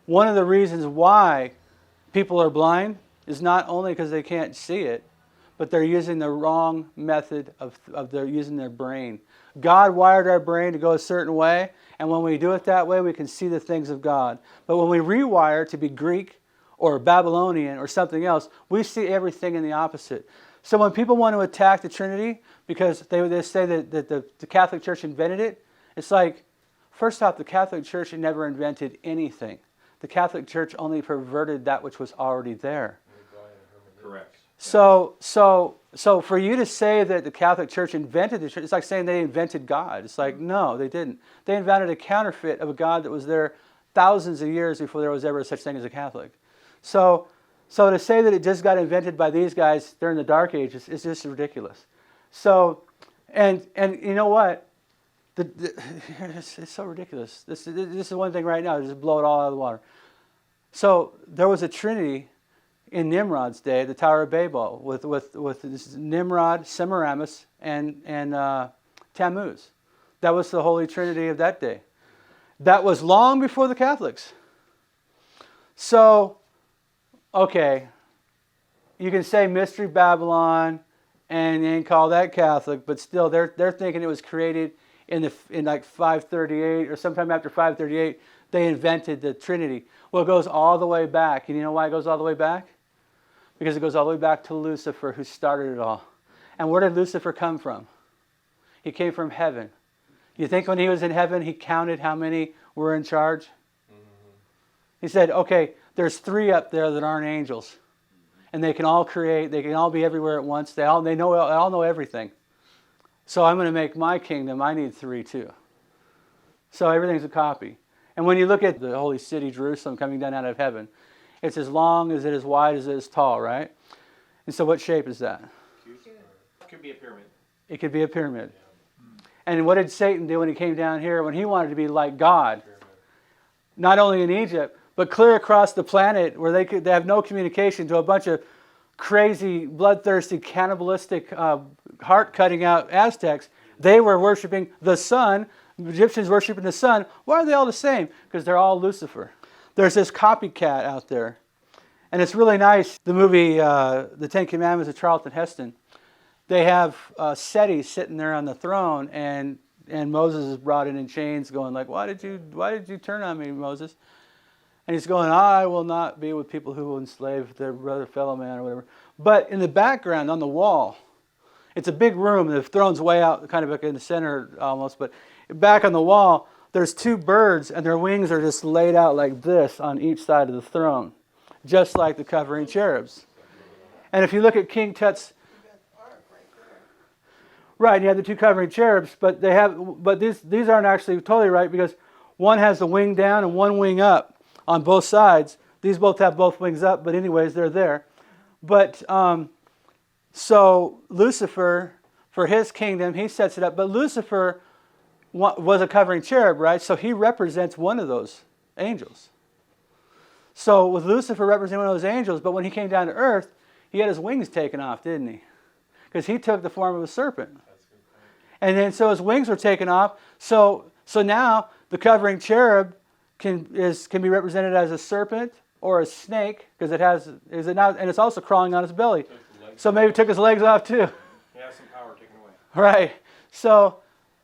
one of the reasons why people are blind is not only because they can't see it, but they're using the wrong method of they're using their brain. God wired our brain to go a certain way, and when we do it that way, we can see the things of God. But when we rewire it to be Greek or Babylonian or something else, we see everything in the opposite. So when people want to attack the Trinity because they say that the Catholic Church invented it, it's like, first off, the Catholic Church never invented anything. The Catholic Church only perverted that which was already there. Correct. So for you to say that the Catholic Church invented the church, it's like saying they invented God. It's like, no, they didn't. They invented a counterfeit of a God that was there thousands of years before there was ever such thing as a Catholic. So to say that it just got invented by these guys during the Dark Ages is just ridiculous. So, and you know what? It's so ridiculous. This is one thing right now, just blow it all out of the water. So there was a Trinity in Nimrod's day, the Tower of Babel, with this Nimrod, Semiramis, and Tammuz. That was the Holy Trinity of that day. That was long before the Catholics. So, okay, you can say Mystery Babylon and call that Catholic, but still they're thinking it was created in like 538 or sometime after 538. They invented the Trinity. Well, it goes all the way back. And you know why it goes all the way back? Because it goes all the way back to Lucifer, who started it all. And where did Lucifer come from? He came from heaven. You think when he was in heaven, he counted how many were in charge? Mm-hmm. He said, okay, there's 3 up there that aren't angels. And they can all create, they can all be everywhere at once. They all know everything. So I'm going to make my kingdom, I need 3 too. So everything's a copy. And when you look at the holy city, Jerusalem, coming down out of heaven, it's as long as it is wide as it is tall, right? And so what shape is that? It could be a pyramid. It could be a pyramid. Yeah. And what did Satan do when he came down here, when he wanted to be like God? Not only in Egypt, but clear across the planet where they have no communication to a bunch of crazy, bloodthirsty, cannibalistic, heart-cutting out Aztecs. They were worshiping the sun. The Egyptians worshiping the sun. Why are they all the same? Because they're all Lucifer. There's this copycat out there. And it's really nice. The movie, The 10 Commandments of Charlton Heston, they have Seti sitting there on the throne, and Moses is brought in chains going like, why did you turn on me, Moses? And he's going, I will not be with people who will enslave their brother, fellow man, or whatever. But in the background, on the wall, it's a big room. The throne's way out, kind of like in the center almost. But back on the wall, there's 2 birds, and their wings are just laid out like this on each side of the throne, just like the covering cherubs. And if you look at King Tut's, right, you have the 2 covering cherubs, but these aren't actually totally right, because one has the wing down and one wing up on both sides. These both have both wings up, but anyways, they're there. But so Lucifer, for his kingdom, he sets it up. But Lucifer was a covering cherub, right? So he represents one of those angels. So with Lucifer representing one of those angels, but when he came down to earth, he had his wings taken off, didn't he? Because he took the form of a serpent. And then so his wings were taken off. So now the covering cherub can be represented as a serpent or a snake, because and it's also crawling on its belly. So maybe it took his legs off too. Yeah, some power taken away. Right. So,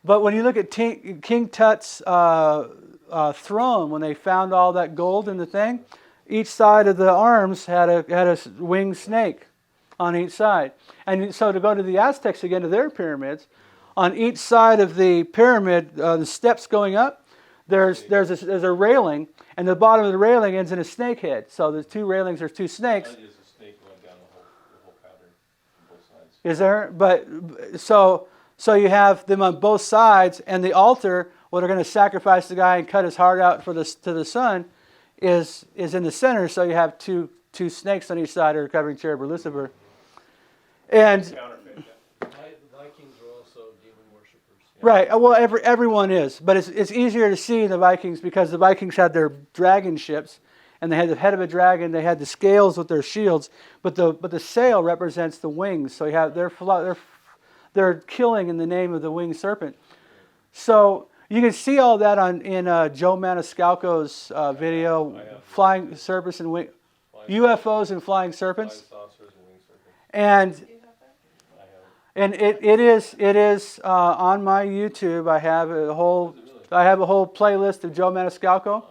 but when you look at King Tut's throne, when they found all that gold in the thing, each side of the arms had a winged snake on each side. And so to go to the Aztecs again, to their pyramids, on each side of the pyramid, the steps going up, there's a railing, and the bottom of the railing ends in a snake head. So there's 2 railings, there's 2 snakes. That is a snake going down the whole pattern on both sides. Is there? But so you have them on both sides, and the altar, where they're going to sacrifice the guy and cut his heart out to the sun, is in the center. So you have two snakes on each side, or covering cherub or Lucifer. And Counterfeit, The Vikings are also demon worshippers. right, well, everyone is, but it's easier to see in the Vikings because the Vikings had their dragon ships, and they had the head of a dragon. They had the scales with their shields, but the sail represents the wings. So you have they're killing in the name of the winged serpent. So You can see all that in Joe Maniscalco's video, I have. Flying Serpents and Flying UFOs and Flying Flying Serpents. saucers and wing serpents. And Do you have that? I have. and it is on my YouTube. I have a whole playlist of Joe Maniscalco,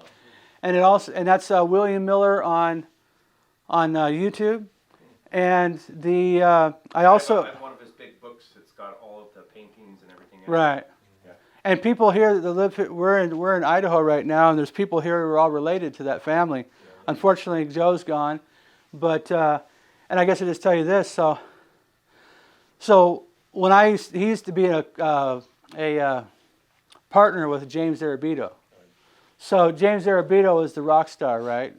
and that's William Miller on YouTube, and I also have one of his big books. It's got all of the paintings and everything in it. right. Yeah. And people here that live we're in Idaho right now, and there's people here who are all related to that family. Unfortunately, Joe's gone, but and I guess I just tell you this. So when he used to be a partner with James Arabito. So James Arabito is the rock star, right?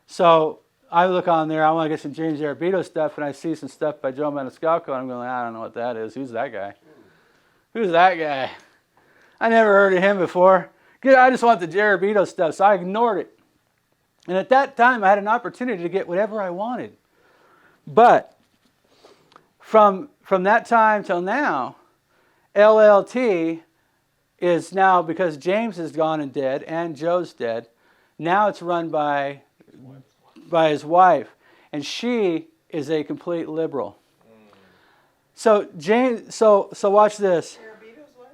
So I look on there. I want to get some James Arabito stuff, and I see some stuff by Joe Maniscalco, and I'm going, I don't know what that is. Who's that guy? Who's that guy? I never heard of him before. I just want the Arabito stuff, so I ignored it. And at that time, I had an opportunity to get whatever I wanted. But from that time till now, LLT is now, because James is gone and dead, and Joe's dead, now it's run by his wife, and she is a complete liberal. So watch this. Arabito's wife?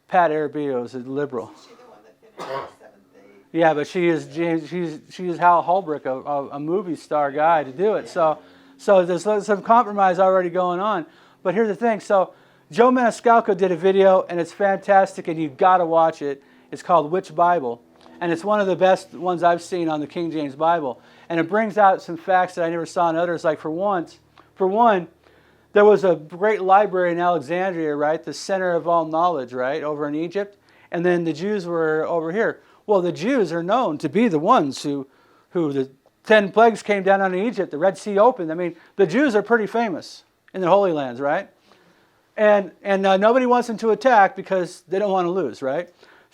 Pat Arabito is a liberal. Is she the one that finished the Seventh Day? Yeah, but she is Hal Holbrook, a movie star guy to do it. So there's some compromise already going on. But here's the thing. So Joe Maniscalco did a video, and it's fantastic, and you've got to watch it. It's called Which Bible? And it's one of the best ones I've seen on the King James Bible. And it brings out some facts that I never saw in others. Like for one, there was a great library in Alexandria, right? The center of all knowledge, right? Over in Egypt. And then the Jews were over here. Well, the Jews are known to be the ones who the 10 plagues came down on Egypt, the Red Sea opened. I mean, the Jews are pretty famous in the Holy Lands, right? And nobody wants them to attack because they don't want to lose, right?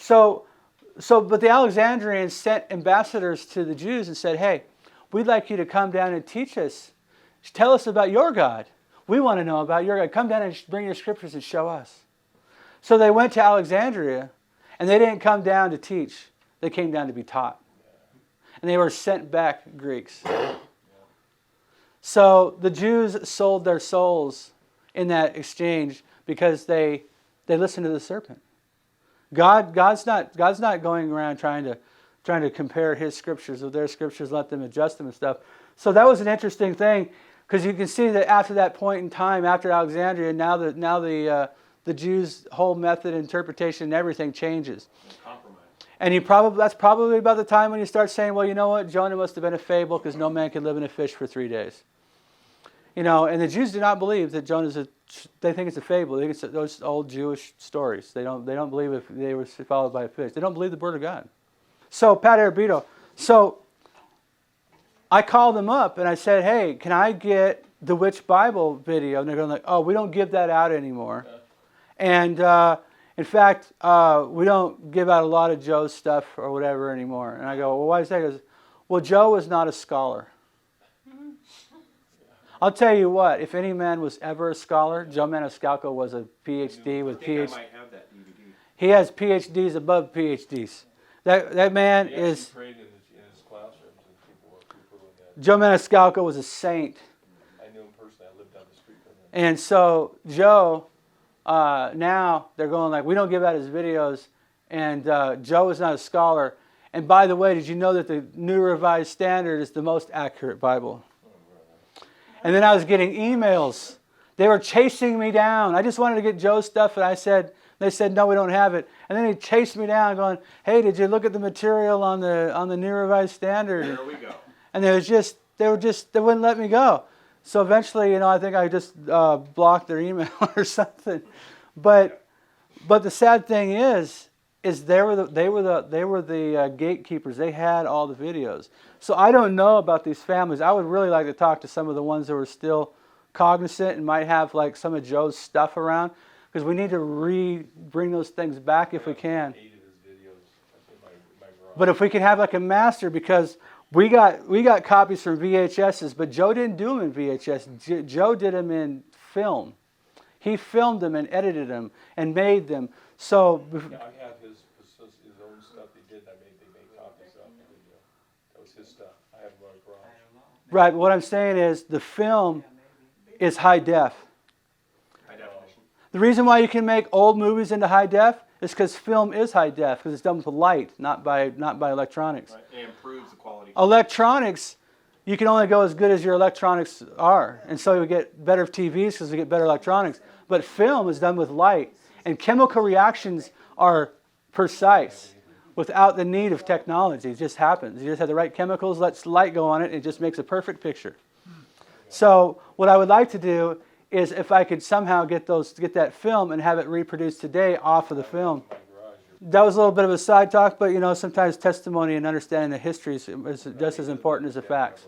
But the Alexandrians sent ambassadors to the Jews and said, hey, we'd like you to come down and teach us. Tell us about your God. We want to know about your God. Come down and bring your scriptures and show us. So they went to Alexandria, and they didn't come down to teach. They came down to be taught. And they were sent back Greeks. So the Jews sold their souls in that exchange because they listened to the serpent. God's not going around trying to compare his scriptures with their scriptures, let them adjust them and stuff. So that was an interesting thing, because you can see that after that point in time, after Alexandria, now the Jews' whole method, interpretation, and everything changes. Compromise. And that's probably about the time when you start saying, well, you know what, Jonah must have been a fable because no man could live in a fish for 3 days. And the Jews do not believe that they think it's a fable. They think it's those old Jewish stories. They don't believe if they were followed by a fish. They don't believe the word of God. So Pat Arabito. So I called them up and I said, hey, can I get the Which Bible video? And they're going like, oh, we don't give that out anymore. Okay. And in fact, we don't give out a lot of Joe's stuff or whatever anymore. And I go, well, why is that? He goes, well, Joe was not a scholar. I'll tell you what, if any man was ever a scholar, Joe Maniscalco was a PhD with PhD. I might have that DVD. He has PhDs above PhDs. That man is... He prayed in his classrooms, and people were poo-pooing that. Joe Maniscalco was a saint. I knew him personally. I lived down the street from him. And so Joe, now they're going like, we don't give out his videos, and Joe is not a scholar. And by the way, did you know that the New Revised Standard is the most accurate Bible? And then I was getting emails. They were chasing me down. I just wanted to get Joe's stuff, and they said, no, we don't have it. And then he chased me down going, hey, did you look at the material on the New Revised Standard? There we go. And they wouldn't let me go. So eventually, I think I just blocked their email or something. But the sad thing is they were the gatekeepers. They had all the videos. So I don't know about these families. I would really like to talk to some of the ones that were still cognizant and might have like some of Joe's stuff around, because we need to bring those things back if we can. I hated his videos. That's in my garage. But if we can have like a master, because we got copies from VHSs, but Joe didn't do them in VHS. Joe did them in film. He filmed them and edited them and made them. So Yeah, I his stuff. I have him on a garage. Right, but what I'm saying is the film is high def. High definition. The reason why you can make old movies into high def is because film is high def, because it's done with light, not by electronics. Right. It improves the quality. Electronics, you can only go as good as your electronics are. And so you get better TVs because we get better electronics. But film is done with light. And chemical reactions are precise without the need of technology. It just happens. You just have the right chemicals, lets light go on it, and it just makes a perfect picture. So what I would like to do is if I could somehow get that film and have it reproduced today off of the film. That was a little bit of a side talk, but sometimes testimony and understanding the history is just as important as the facts.